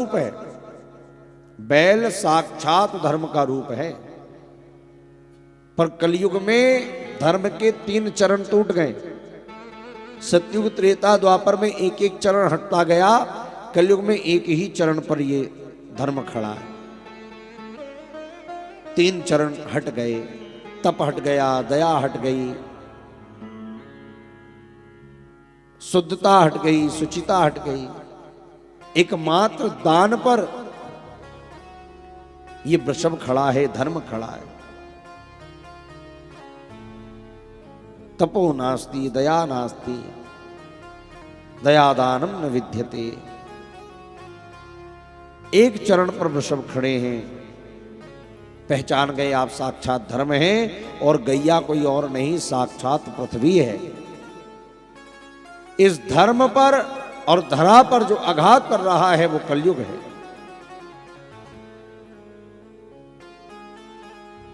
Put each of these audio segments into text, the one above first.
रूप है। बैल साक्षात धर्म का रूप है। पर कलयुग में धर्म के 3 चरण टूट गए। सतयुग त्रेता द्वापर में एक एक चरण हटता गया, कलयुग में एक ही चरण पर ये धर्म खड़ा है। 3 चरण हट गए, तप हट गया, दया हट गई, शुद्धता हट गई, सुचिता हट गई। एकमात्र दान पर ये वृषभ खड़ा है, धर्म खड़ा है। तपो नास्ति दया नास्ति दयादानम न विद्यते। एक चरण पर वृषभ खड़े हैं, पहचान गए आप साक्षात धर्म हैं, और गैया कोई और नहीं, साक्षात पृथ्वी है। इस धर्म पर और धरा पर जो आघात कर रहा है वो कलयुग है।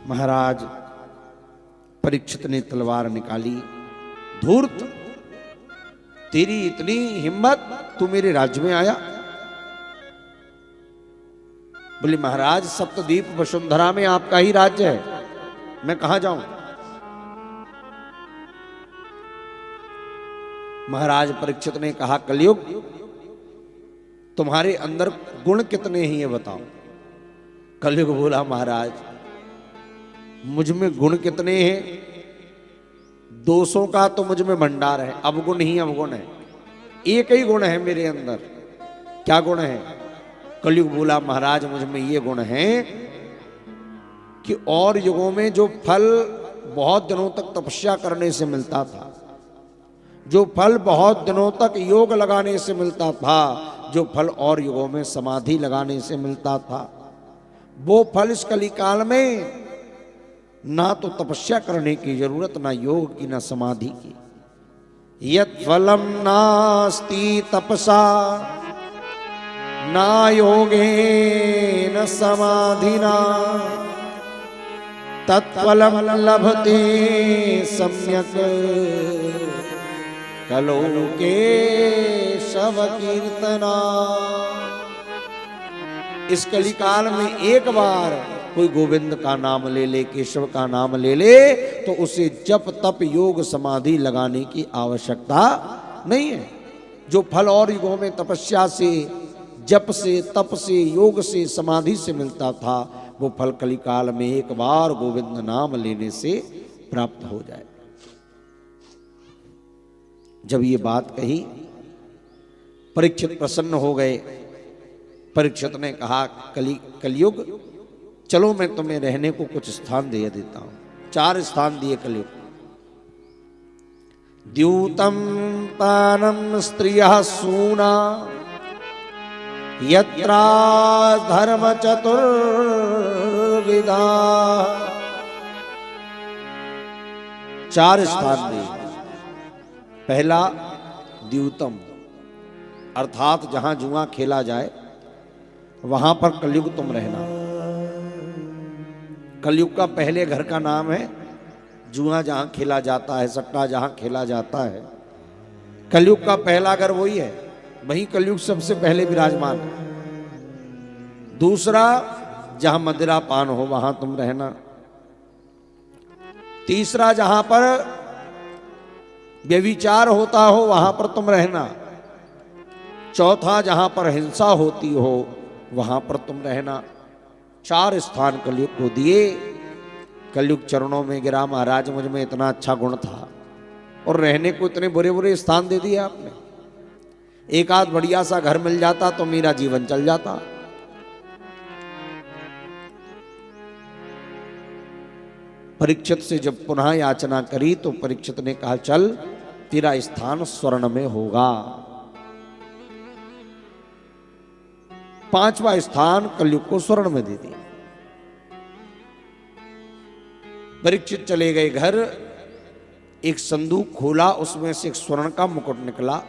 महाराज परीक्षित ने तलवार निकाली। धूर्त, तेरी इतनी हिम्मत, तू मेरे राज्य में आया? बोले महाराज सप्तद्वीप वसुंधरा में आपका ही राज्य है, मैं कहां जाऊं? महाराज परीक्षित ने कहा कलयुग तुम्हारे अंदर गुण कितने हैं ये बताओ। कलयुग बोला महाराज मुझ में गुण कितने हैं? दोषों का तो मुझ में भंडार है, अवगुण ही अवगुण है। एक ही गुण है मेरे अंदर। क्या गुण है? कलयुग बोला महाराज मुझ में ये गुण है कि और युगों में जो फल बहुत दिनों तक तपस्या करने से मिलता था, जो फल बहुत दिनों तक योग लगाने से मिलता था, जो फल और युगों में समाधि लगाने से मिलता था, वो फल इस कलिकाल में ना तो तपस्या करने की जरूरत, ना योग की, ना समाधि की। यत् फलम नास्ति तपसा ना योगेन समाधिना तत्फलम लभते सम्यक कलो के शव कीर्तना। इस कलिकाल में एक बार कोई गोविंद का नाम ले ले, केशव का नाम ले ले, तो उसे जप तप योग समाधि लगाने की आवश्यकता नहीं है। जो फल और युगों में तपस्या से, जप से, तप से, योग से, समाधि से मिलता था, वो फल कलिकाल में एक बार गोविंद नाम लेने से प्राप्त हो जाए। जब ये बात कही परीक्षित प्रसन्न हो गए। परीक्षित ने कहा कलयुग चलो मैं तुम्हें रहने को कुछ स्थान दे देता हूं। 4 स्थान दिए कलयुग। द्यूतम पानम स्त्रियः सूना यत्रा धर्म चतुर्विधा। 4 स्थान दिए। पहला द्यूतम, अर्थात जहां जुआ खेला जाए वहां पर कलयुग तुम रहना। कलयुग का पहले घर का नाम है जुआ जहां खेला जाता है, सट्टा जहां खेला जाता है, कलयुग का पहला घर वही है। वहीं कलयुग सबसे पहले विराजमान है। दूसरा जहां मदिरा पान हो वहां तुम रहना। तीसरा जहां पर व्यभिचार होता हो वहां पर तुम रहना। चौथा जहां पर हिंसा होती हो वहां पर तुम रहना। 4 स्थान कलयुग को दिए। कलयुग चरणों में गिरा, महाराज मुझ में इतना अच्छा गुण था और रहने को इतने बुरे बुरे स्थान दे दिए आपने। एक आध बढ़िया सा घर मिल जाता तो मेरा जीवन चल जाता। परीक्षित से जब पुनः याचना करी तो परीक्षित ने कहा चल तेरा स्थान स्वर्ण में होगा। 5वां स्थान कलयुग को स्वर्ण में दे दिया। परीक्षित चले गए घर। एक संदूक खोला, उसमें से एक स्वर्ण का मुकुट निकला।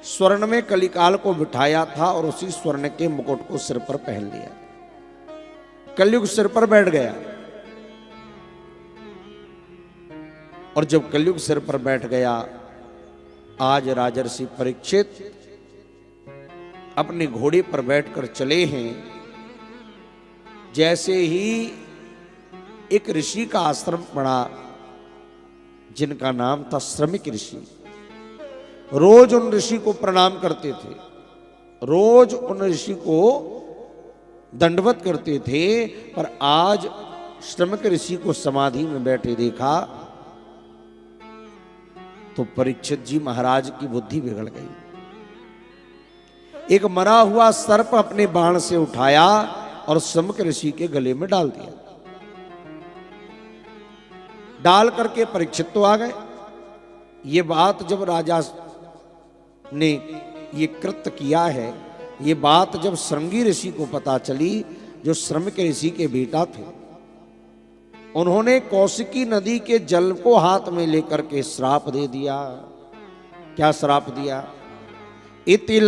स्वर्ण में कलिकाल को बिठाया था और उसी स्वर्ण के मुकुट को सिर पर पहन लिया। कलयुग सिर पर बैठ गया। और जब कलयुग सिर पर बैठ गया, आज राजर्षि परीक्षित अपने घोड़े पर बैठकर चले हैं। जैसे ही एक ऋषि का आश्रम पड़ा जिनका नाम था श्रमिक ऋषि। रोज उन ऋषि को प्रणाम करते थे, रोज उन ऋषि को दंडवत करते थे। पर आज श्रमिक ऋषि को समाधि में बैठे देखा तो परीक्षित जी महाराज की बुद्धि बिगड़ गई। एक मरा हुआ सर्प अपने बाण से उठाया और श्रमिक ऋषि के गले में डाल दिया। डाल करके परीक्षित तो आ गए। ये बात जब राजा ने ये कृत्य किया है, ये बात जब श्रृंगी ऋषि को पता चली, जो श्रमिक ऋषि के बेटा थे, उन्होंने कौशिकी नदी के जल को हाथ में लेकर के श्राप दे दिया। क्या श्राप दिया? इति